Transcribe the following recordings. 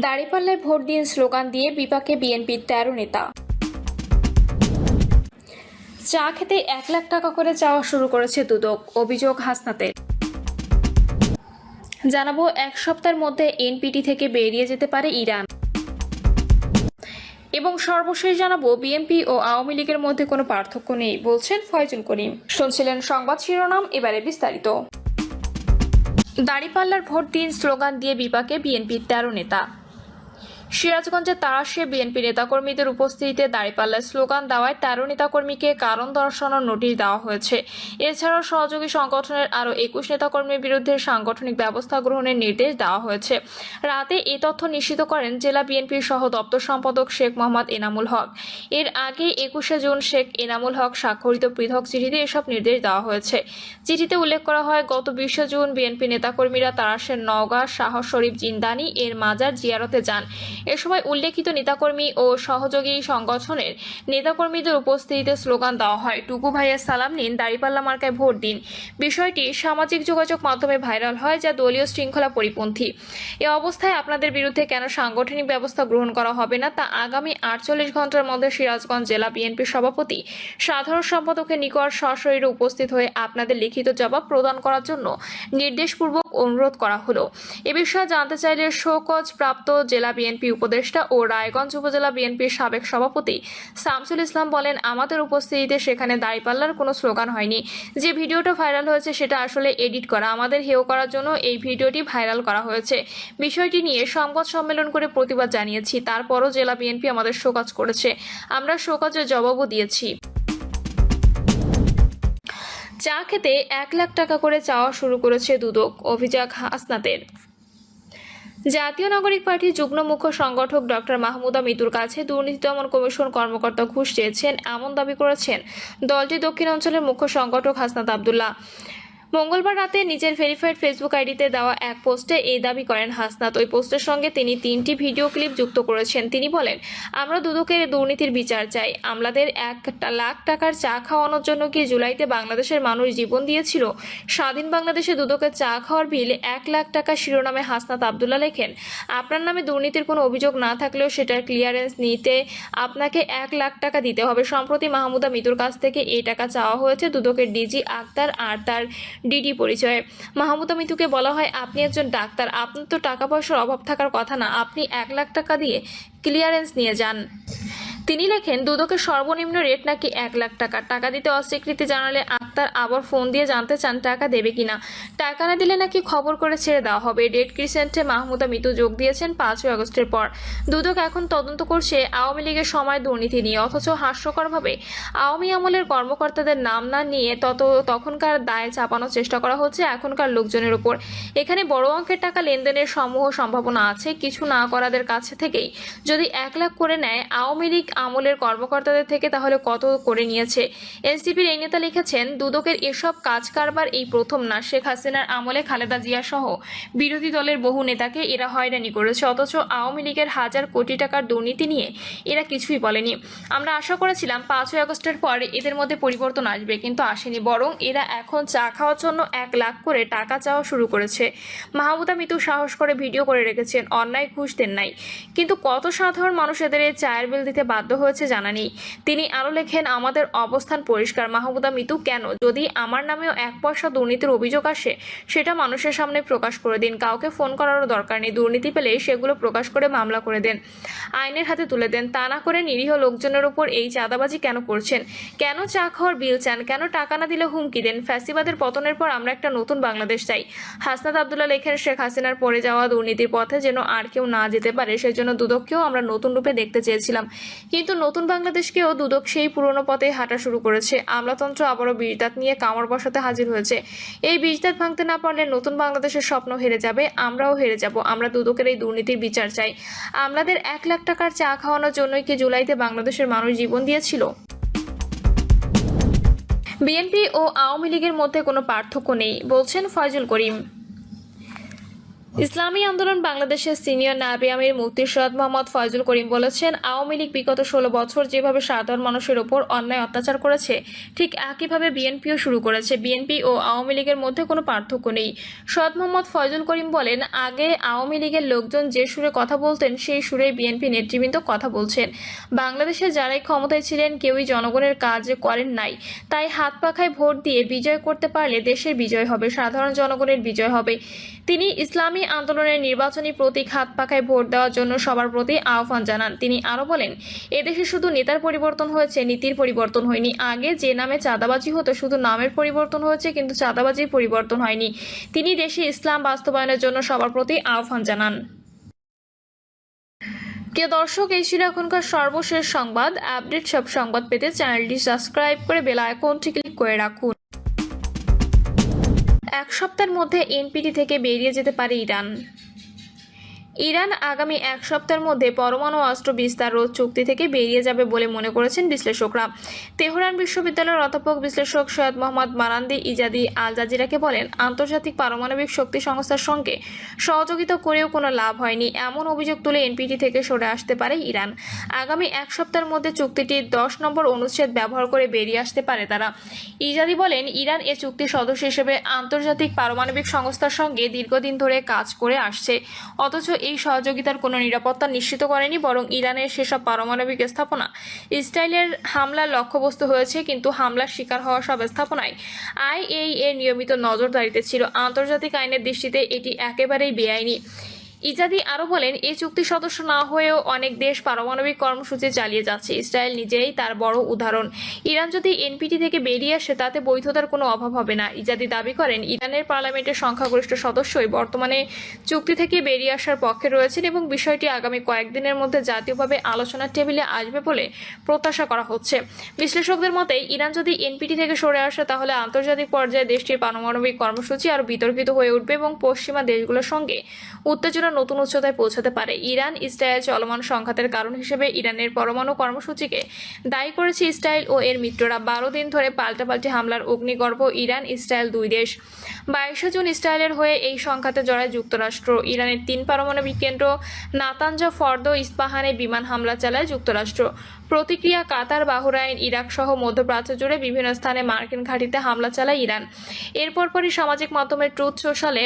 দাঁড়িপাল্লায় vote দিন slogan দিয়ে বিপাকে বিএনপির ১৩ নেতা। চা খেতে ১ লাখ টাকা করে চাওয়া শুরু করেছে দুদক, অভিযোগ হাসনাতের। জানাবো, এক সপ্তাহের মধ্যে এনপিটি থেকে বেরিয়ে যেতে পারে ইরান। এবং সর্বশেষ জানাবো, বিএনপি ও আওয়ামী লীগের মধ্যে কোনো পার্থক্য নেই বলছেন ফয়জুল করিম। শুনছিলেন সংবাদ শিরোনাম, এবারে বিস্তারিত। দাঁড়িপাল্লার ভোট দিন স্লোগান দিয়ে বিপাকে বিএনপির ১৩ নেতা। সিরাজগঞ্জের তারাশে বিএনপি নেতাকর্মীদের উপস্থিতিতে দাঁড়িপাল্লায় স্লোগান দেওয়ায় ১৩ নেতাকর্মীকে কারণ দর্শানোর নোটিশ দেওয়া হয়েছে। এছাড়াও সহযোগী সংগঠনের আরও ২১ নেতাকর্মীর বিরুদ্ধে সাংগঠনিক ব্যবস্থা গ্রহণের নির্দেশ দেওয়া হয়েছে। রাতে এ তথ্য নিশ্চিত করেন জেলা বিএনপির সহ দপ্তর সম্পাদক শেখ মোহাম্মদ এনামুল হক। এর আগে ২১শে জুন শেখ এনামুল হক স্বাক্ষরিত পৃথক চিঠিতে এসব নির্দেশ দেওয়া হয়েছে। চিঠিতে উল্লেখ করা হয়, গত ২০শে জুন বিএনপি নেতাকর্মীরা তারাশের নওগাঁ শাহ শরীফ জিন্দানি এর মাজার জিয়ারতে যান। এ সময় উল্লেখিত নেতাকর্মী ও সহযোগী সংগঠনের নেতাকর্মীদের উপস্থিতিতে স্লোগান দেওয়া হয়, টুকু ভাইয়ের সালাম নিন, দাঁড়িপাল্লা মার্কায় ভোট দিন। বিষয়টি সামাজিক যোগাযোগ মাধ্যমে ভাইরাল হয়, যা দলীয় শৃঙ্খলা পরিপন্থী। এ অবস্থায় আপনাদের বিরুদ্ধে কেন সাংগঠনিক ব্যবস্থা গ্রহণ করা হবে না, তা আগামী ৪৮ ঘন্টার মধ্যে সিরাজগঞ্জ জেলা বিএনপির সভাপতি সাধারণ সম্পাদকের নিকট সশরীরে উপস্থিত হয়ে আপনাদের লিখিত জবাব প্রদান করার জন্য নির্দেশপূর্বক অনুরোধ করা হলো। এ বিষয়ে জানতে চাইলে শোকজ প্রাপ্ত জেলা বিএনপি উপদেষ্টা ও রায়গঞ্জ উপজেলা বিএনপির সাবেক সভাপতি শামসুল ইসলাম বলেন, আমাদের উপস্থিতিতে সেখানে দাঁড়িপাল্লার কোনো স্লোগান হয়নি। যে ভিডিওটা ভাইরাল হয়েছে সেটা আসলে এডিট করা, আমাদের হেয় করার জন্য এই ভিডিওটি ভাইরাল করা হয়েছে। বিষয়টি নিয়ে সংবাদ সম্মেলন করে প্রতিবাদ জানিয়েছি, তারপরও জেলা বিএনপি আমাদের শোকজ করেছে, আমরা শোকজের জবাবও দিয়েছি। চা খেতে ১ লাখ টাকা করে চাওয়া শুরু করেছে দুদক, অভিযোগ হাসনাতের। জাতীয় নাগরিক পার্টির যুগ্ম মুখ্য সংগঠক ডক্টর মাহমুদা মিতুর কাছে দুর্নীতি দমন কমিশন কর্মকর্তা ঘুষ চেয়েছেন, এমন দাবি করেছেন দলটির দক্ষিণ অঞ্চলের মুখ্য সংগঠক হাসনাত আবদুল্লাহ। মঙ্গলবার রাতে নিজের ভেরিফাইড ফেসবুক আইডিতে দেওয়া এক পোস্টে এই দাবি করেন হাসনাত। ওই পোস্টের সঙ্গে তিনি ৩টি ভিডিও ক্লিপ যুক্ত করেছেন। তিনি বলেন, আমরা দুদকের দুর্নীতির বিচার চাই। আমলাদের ১ লাখ টাকার চা খাওয়ানোর জন্য কি জুলাইতে বাংলাদেশের মানুষ জীবন দিয়েছিল? স্বাধীন বাংলাদেশে দুদকের চা খাওয়ার বিল ১ লাখ টাকা শিরোনামে হাসনাত আবদুল্লাহ লেখেন, আপনার নামে দুর্নীতির কোনো অভিযোগ না থাকলেও সেটার ক্লিয়ারেন্স নিতে আপনাকে ১ লাখ টাকা দিতে হবে। সম্প্রতি মাহমুদা মিতুর কাছ থেকে এই টাকা চাওয়া হয়েছে দুদকের ডিজি আক্তার আর তার ডিডি পরিচয়ে। মাহমুদা মিতুকে বলা হয়, আপনি একজন ডাক্তার, আপনার তো টাকা পয়সার অভাব থাকার কথা না, আপনি ১ লাখ টাকা দিয়ে ক্লিয়ারেন্স নিয়ে যান। তিনি লেখেন, দুদকের সর্বনিম্ন রেট নাকি ১ লাখ টাকা। টাকা দিতে অস্বীকৃতি জানালে আক্তার আবার ফোন দিয়ে জানতে চান টাকা দেবে কিনা। টাকা না দিলে নাকি খবর করে ছেড়ে দেওয়া হবে। ডেড ক্রিসেন্টে মাহমুদা মিতু যোগ দিয়েছেন ৫ই আগস্টের পর। দুদক এখন তদন্ত করছে আওয়ামী লীগের সময় দুর্নীতি নিয়ে, অথচ হাস্যকরভাবে আওয়ামী আমলের কর্মকর্তাদের নাম না নিয়ে তখনকার দায় চাপানোর চেষ্টা করা হচ্ছে এখনকার লোকজনের উপর। এখানে বড় অঙ্কের টাকা লেনদেনের সমূহ সম্ভাবনা আছে। কিছু না করাদের কাছে থেকেই যদি ১ লাখ করে নেয় আওয়ামী লীগ আমলের কর্মকর্তাদের থেকে, তাহলে কত করে নিয়েছে। এনসিপির এই নেতা লিখেছেন, দুদকের এসব কাজ কারবার এই প্রথম না। শেখ হাসিনার আমলে খালেদা জিয়া সহ বিরোধী দলের বহু নেতাকে এরা হয়রানি করেছে, অথচ আওয়ামী লীগের হাজার কোটি টাকার দুর্নীতি নিয়ে এরা কিছুই বলেনি। আমরা আশা করেছিলাম ৫ই আগস্টের পর এদের মধ্যে পরিবর্তন আসবে, কিন্তু আসেনি। বরং এরা এখন চা খাওয়ার জন্য ১ লাখ করে টাকা চাওয়া শুরু করেছে। মাহমুদা মিতু সাহস করে ভিডিও করে রেখেছেন, অন্যায় ঘুষ দেন নাই, কিন্তু কত সাধারণ মানুষ এদের এই চায়ের বিল দিতে বাধ্য হয়েছে জানা নেই। তিনি আরো লেখেন, আমাদের অবস্থান পরিষ্কার। মাহমুদা মিতু কেন, যদি আমার নামেও ১ পয়সা দুর্নীতির অভিযোগ আসে সেটা মানুষের সামনে প্রকাশ করে দিন, কাউকে ফোন করারও দরকার নেই। দুর্নীতি পেলে সেগুলো প্রকাশ করে মামলা করে দেন, আইনের হাতে তুলে দেন। তা না করে নিরীহ লোকজনের উপর এই চাঁদাবাজি কেন করছেন? কেন চা খাওয়ার বিল চান? কেন টাকা না দিলে হুমকি দেন? ফ্যাসিবাদের পতনের পর আমরা একটা নতুন বাংলাদেশ চাই। হাসনাত আবদুল্লাহ লেখেন, শেখ হাসিনার পড়ে যাওয়া দুর্নীতির পথে যেন আর কেউ না যেতে পারে, সেজন্য দুদককেও আমরা নতুন রূপে দেখতে চেয়েছিলাম, কিন্তু নতুন বাংলাদেশকেও দুদক সেই পুরনো পথে হাঁটা শুরু করেছে। আমলাতন্ত্র আবারও বীজদাত নিয়ে কামড় বসাতে হাজির হয়েছে। এই বীজদাত ভাঙতে না পারলে নতুন বাংলাদেশের স্বপ্ন হেরে যাবে, আমরাও হেরে যাব। আমরা দুদকের এই দুর্নীতির বিচার চাই। আমলাদের ১ লাখ টাকার চা খাওয়ানোর জন্যই কি জুলাইতে বাংলাদেশের মানুষ জীবন দিয়েছিল? বিএনপি ও আওয়ামী লীগের মধ্যে কোনো পার্থক্য নেই বলছেন ফয়জুল করিম। ইসলামী আন্দোলন বাংলাদেশের সিনিয়র নায়েবে আমির মুফতি সৈয়দ মোহাম্মদ ফয়জুল করিম বলেছেন, আওয়ামী লীগ বিগত 16 বছর যেভাবে সাধারণ মানুষের ওপর অন্যায় অত্যাচার করেছে, ঠিক একইভাবে বিএনপিও শুরু করেছে। বিএনপি ও আওয়ামী লীগের মধ্যে কোনো পার্থক্য নেই। সৈয়দ মোহাম্মদ ফয়জুল করিম বলেন, আগে আওয়ামী লীগের লোকজন যে সুরে কথা বলতেন সেই সুরেই বিএনপি নেতৃবৃন্দ কথা বলছেন। বাংলাদেশে যারাই ক্ষমতায় ছিলেন কেউই জনগণের কাজ করেন নাই, তাই হাত পাখায় ভোট দিয়ে বিজয় করতে পারলে দেশের বিজয় হবে, সাধারণ জনগণের বিজয় হবে। তিনি ইসলামী আন্দোলনের নির্বাচনী প্রতীক হাত পাখায় ভোট দেওয়ার জন্য সবার প্রতি আহ্বান জানান। তিনি আরো বলেন, এদেশে শুধু নেতার পরিবর্তন হয়েছে, নীতির পরিবর্তন হয়নি। আগে যে নামে চাঁদাবাজি হতো শুধু নামের পরিবর্তন হয়েছে, কিন্তু চাঁদাবাজির পরিবর্তন হয়নি। তিনি দেশে ইসলাম বাস্তবায়নের জন্য সবার প্রতি আহ্বান জানান। প্রিয় দর্শক, এই ছিল এখনকার সর্বশেষ সংবাদ। আপডেট সব সংবাদ পেতে চ্যানেলটি সাবস্ক্রাইব করে বেল আইকনটি ক্লিক করে রাখুন। এক সপ্তাহের মধ্যে এনপিটি থেকে বেরিয়ে যেতে পারে ইরান। ইরান আগামী এক সপ্তাহের মধ্যে পরমাণু অস্ত্র বিস্তার রোধ চুক্তি থেকে বেরিয়ে যাবে বলে মনে করেছেন বিশ্লেষকরা। তেহরান বিশ্ববিদ্যালয়ের অধ্যাপক বিশ্লেষক সৈয়দ মোহাম্মদ মারান্দি ইজাদি আল জাজিরাকে বলেন, আন্তর্জাতিক পারমাণবিক শক্তি সংস্থার সঙ্গে সহযোগিতা করেও কোনো লাভ হয়নি, এমন অভিযোগ তুলে এনপিটি থেকে সরে আসতে পারে ইরান। আগামী এক সপ্তাহের মধ্যে চুক্তিটির 10 নম্বর অনুচ্ছেদ ব্যবহার করে বেরিয়ে আসতে পারে তারা। ইজাদি বলেন, ইরান এ চুক্তির সদস্য হিসেবে আন্তর্জাতিক পারমাণবিক সংস্থার সঙ্গে দীর্ঘদিন ধরে কাজ করে আসছে, অথচ এই সহযোগিতার কোনো নিরাপত্তা নিশ্চিত করেনি, বরং ইরানের সেসব পারমাণবিক স্থাপনা ইসরায়েলের হামলার লক্ষ্যবস্তু হয়েছে। কিন্তু হামলার শিকার হওয়া সব স্থাপনায় আইএইএ এর নিয়মিত নজরদারিতে ছিল। আন্তর্জাতিক আইনের দৃষ্টিতে এটি একেবারেই বেআইনি। ইজাদি আরও বলেন, এই চুক্তি সদস্য না হয়েও অনেক দেশ পারমাণবিক কর্মসূচি চালিয়ে যাচ্ছে। ইসরায়েল নিজেই তার বড় উদাহরণ। ইরান যদি এনপিটি থেকে বেরিয়ে আসে তাতে বৈধতার কোনো অভাব হবে না। ইজাদি দাবি করেন, ইরানের পার্লামেন্টের সংখ্যাগরিষ্ঠ সদস্যই বর্তমানে চুক্তি থেকে বেরিয়ে আসার পক্ষে রয়েছেন এবং বিষয়টি আগামী কয়েকদিনের মধ্যে জাতীয়ভাবে আলোচনার টেবিলে আসবে বলে প্রত্যাশা করা হচ্ছে। বিশ্লেষকদের মতে, ইরান যদি এনপিটি থেকে সরে আসে তাহলে আন্তর্জাতিক পর্যায়ে দেশটির পারমাণবিক কর্মসূচি আরও বিতর্কিত হয়ে উঠবে এবং পশ্চিমা দেশগুলোর সঙ্গে উত্তেজনা নতুন উচ্চতায় পৌঁছাতে পারে। ইরান ইসরায়েল চলমান সংঘাতের কারণ হিসেবে ইরানের পরমাণু কর্মসূচিকে দায়ী করেছে ইসরায়েল ও এর মিত্ররা। 12 দিন ধরে পাল্টাপাল্টি হামলার অগ্নিগর্ভ ইরান ইসরায়েল দুই দেশ। 22 জুন ইসরায়েলের হয়ে এই সংঘাতে জড়ায় যুক্তরাষ্ট্র। ইরানের 3 পারমাণবিক কেন্দ্র নাতানজ, ফর্দো, ইস্পাহানে বিমান হামলা চালায় যুক্তরাষ্ট্র। প্রতিক্রিয়া কাতার, বাহরাইন, ইরাক সহ মধ্যপ্রাচ্য জুড়ে বিভিন্ন স্থানে মার্কিন ঘাঁটিতে হামলা চালায় ইরান। এরপরই সামাজিক মাধ্যমে ট্রুথ সোশ্যালে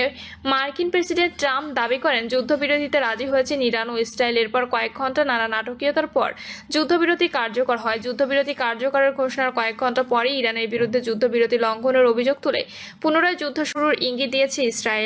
মার্কিন প্রেসিডেন্ট ট্রাম্প দাবি করেন, যুদ্ধবিরতিতে রাজি হয়েছেন ইরান ও ইসরায়েল। এরপর কয়েক ঘন্টা নানা নাটকীয়তার পর যুদ্ধবিরতি কার্যকর হয়। যুদ্ধবিরতি কার্যকরের ঘোষণার কয়েক ঘন্টা পরেই ইরানের বিরুদ্ধে যুদ্ধবিরতি লঙ্ঘনের অভিযোগ তুলে পুনরায় যুদ্ধ শুরুর ইঙ্গিত দিয়েছে ইসরায়েল।